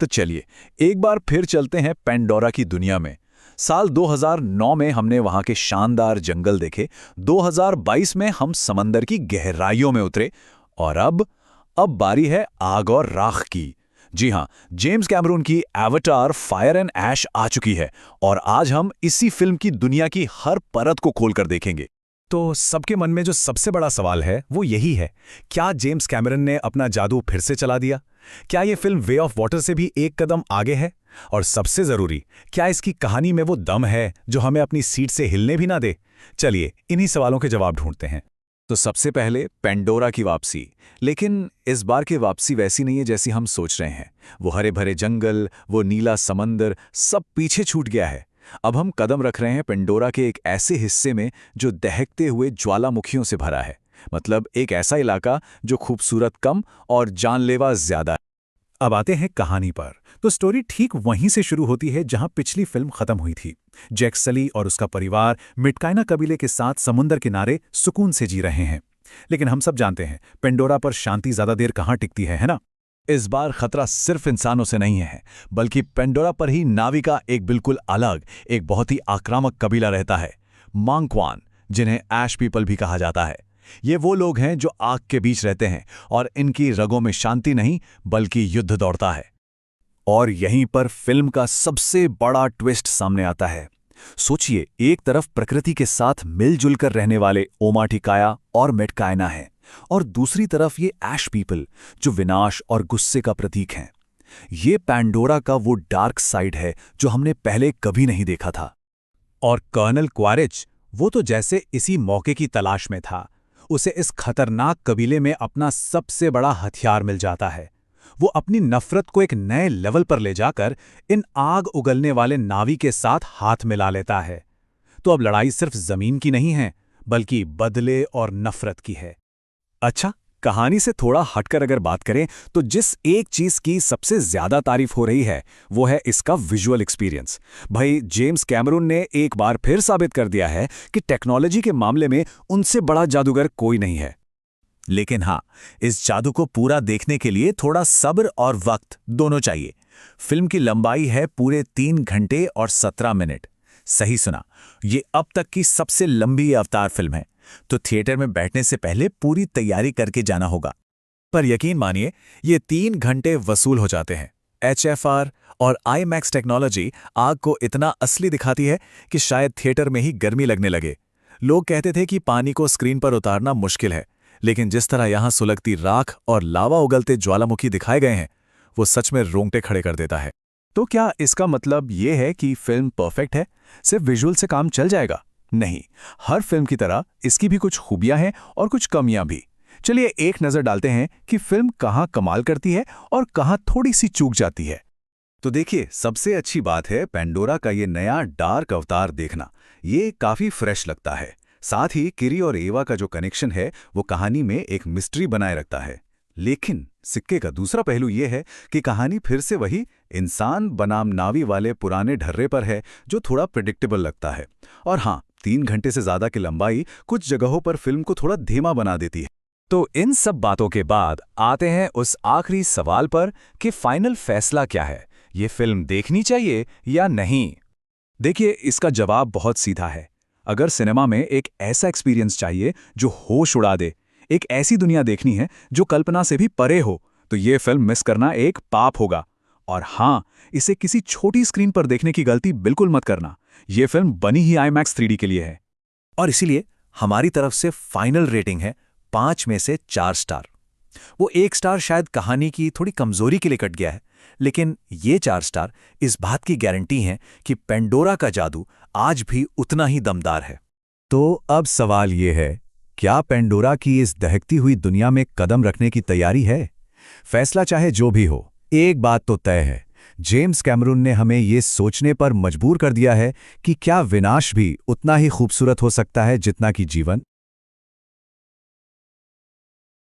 तो चलिए एक बार फिर चलते हैं पेंडोरा की दुनिया में। साल 2009 में हमने वहां के शानदार जंगल देखे। 2022 में हम समंदर की गहराइयों में उतरे। और अब बारी है आग और राख की। जी हां, जेम्स कैमरून की एवाटार फायर एंड ऐश आ चुकी है और आज हम इसी फिल्म की दुनिया की हर परत को खोलकर देखेंगे। तो सबके मन में जो सबसे बड़ा सवाल है वो यही है, क्या जेम्स कैमरन ने अपना जादू फिर से चला दिया? क्या ये फिल्म वे ऑफ वाटर से भी एक कदम आगे है? और सबसे जरूरी, क्या इसकी कहानी में वो दम है जो हमें अपनी सीट से हिलने भी ना दे? चलिए इन्हीं सवालों के जवाब ढूंढते हैं। तो सबसे पहले पेंडोरा की वापसी। लेकिन इस बार की वापसी वैसी नहीं है जैसी हम सोच रहे हैं। वो हरे भरे जंगल, वो नीला समंदर, सब पीछे छूट गया है। अब हम कदम रख रहे हैं पेंडोरा के एक ऐसे हिस्से में जो दहकते हुए ज्वालामुखियों से भरा है। मतलब एक ऐसा इलाका जो खूबसूरत कम और जानलेवा ज्यादा है। अब आते हैं कहानी पर। तो स्टोरी ठीक वहीं से शुरू होती है जहां पिछली फिल्म खत्म हुई थी। जैक सली और उसका परिवार मिटकाइना कबीले के साथ समुद्र किनारे सुकून से जी रहे हैं। लेकिन हम सब जानते हैं पेंडोरा पर शांति ज्यादा देर कहाँ टिकती है ना? इस बार खतरा सिर्फ इंसानों से नहीं है, बल्कि पेंडोरा पर ही नावी का एक बिल्कुल अलग, एक बहुत ही आक्रामक कबीला रहता है, मांगक्वान, जिन्हें ऐश पीपल भी कहा जाता है। ये वो लोग हैं जो आग के बीच रहते हैं और इनकी रगों में शांति नहीं बल्कि युद्ध दौड़ता है। और यहीं पर फिल्म का सबसे बड़ा ट्विस्ट सामने आता है। सोचिए, एक तरफ प्रकृति के साथ मिलजुल कर रहने वाले ओमाटिकाया और मेटकायना हैं, और दूसरी तरफ ये ऐश पीपल जो विनाश और गुस्से का प्रतीक हैं। ये पेंडोरा का वो डार्क साइड है जो हमने पहले कभी नहीं देखा था। और कर्नल क्वारिच, वो तो जैसे इसी मौके की तलाश में था। उसे इस खतरनाक कबीले में अपना सबसे बड़ा हथियार मिल जाता है। वो अपनी नफरत को एक नए लेवल पर ले जाकर इन आग उगलने वाले नावी के साथ हाथ मिला लेता है। तो अब लड़ाई सिर्फ जमीन की नहीं है, बल्कि बदले और नफरत की है। अच्छा, कहानी से थोड़ा हटकर अगर बात करें तो जिस एक चीज की सबसे ज्यादा तारीफ हो रही है वो है इसका विजुअल एक्सपीरियंस। भाई, जेम्स कैमरून ने एक बार फिर साबित कर दिया है कि टेक्नोलॉजी के मामले में उनसे बड़ा जादूगर कोई नहीं है। लेकिन हाँ, इस जादू को पूरा देखने के लिए थोड़ा सब्र और वक्त दोनों चाहिए। फिल्म की लंबाई है पूरे 3 घंटे और 17 मिनट। सही सुना, ये अब तक की सबसे लंबी अवतार फिल्म है। तो थिएटर में बैठने से पहले पूरी तैयारी करके जाना होगा। पर यकीन मानिए, ये 3 घंटे वसूल हो जाते हैं। HFR और IMAX टेक्नोलॉजी आग को इतना असली दिखाती है कि शायद थिएटर में ही गर्मी लगने लगे। लोग कहते थे कि पानी को स्क्रीन पर उतारना मुश्किल है, लेकिन जिस तरह यहां सुलगती राख और लावा उगलते ज्वालामुखी दिखाए गए हैं, वो सच में रोंगटे खड़े कर देता है। तो क्या इसका मतलब ये है कि फिल्म परफेक्ट है, सिर्फ विजुअल से काम चल जाएगा? नहीं, हर फिल्म की तरह इसकी भी कुछ खूबियां हैं और कुछ कमियां भी। चलिए एक नजर डालते हैं कि फिल्म कहां कमाल करती है और कहां थोड़ी सी चूक जाती है। तो देखिए, सबसे अच्छी बात है पेंडोरा का ये नया डार्क अवतार देखना। ये काफी फ्रेश लगता है। साथ ही किरी और एवा का जो कनेक्शन है वो कहानी में एक मिस्ट्री बनाए रखता है। लेकिन सिक्के का दूसरा पहलू ये है कि कहानी फिर से वही इंसान बनाम नावी वाले पुराने ढर्रे पर है, जो थोड़ा प्रिडिक्टेबल लगता है। और हाँ, 3 घंटे से ज्यादा की लंबाई कुछ जगहों पर फिल्म को थोड़ा धीमा बना देती है। तो इन सब बातों के बाद आते हैं उस आखिरी सवाल पर कि फाइनल फैसला क्या है, ये फिल्म देखनी चाहिए या नहीं? देखिए, इसका जवाब बहुत सीधा है। अगर सिनेमा में एक ऐसा एक्सपीरियंस चाहिए जो होश उड़ा दे, एक ऐसी दुनिया देखनी है जो कल्पना से भी परे हो, तो ये फिल्म मिस करना एक पाप होगा। और हाँ, इसे किसी छोटी स्क्रीन पर देखने की गलती बिल्कुल मत करना। ये फिल्म बनी ही IMAX 3D के लिए है। और इसीलिए हमारी तरफ से फाइनल रेटिंग है 5 में से 4 स्टार। वो 1 स्टार शायद कहानी की थोड़ी कमजोरी के लिए कट गया है, लेकिन ये 4 स्टार इस बात की गारंटी हैं कि पेंडोरा का जादू आज भी उतना ही दमदार है। तो अब सवाल ये है, क्या पेंडोरा की इस दहकती हुई दुनिया में कदम रखने की तैयारी है? फैसला चाहे जो भी हो, एक बात तो तय है, जेम्स कैमरून ने हमें ये सोचने पर मजबूर कर दिया है कि क्या विनाश भी उतना ही खूबसूरत हो सकता है जितना कि जीवन।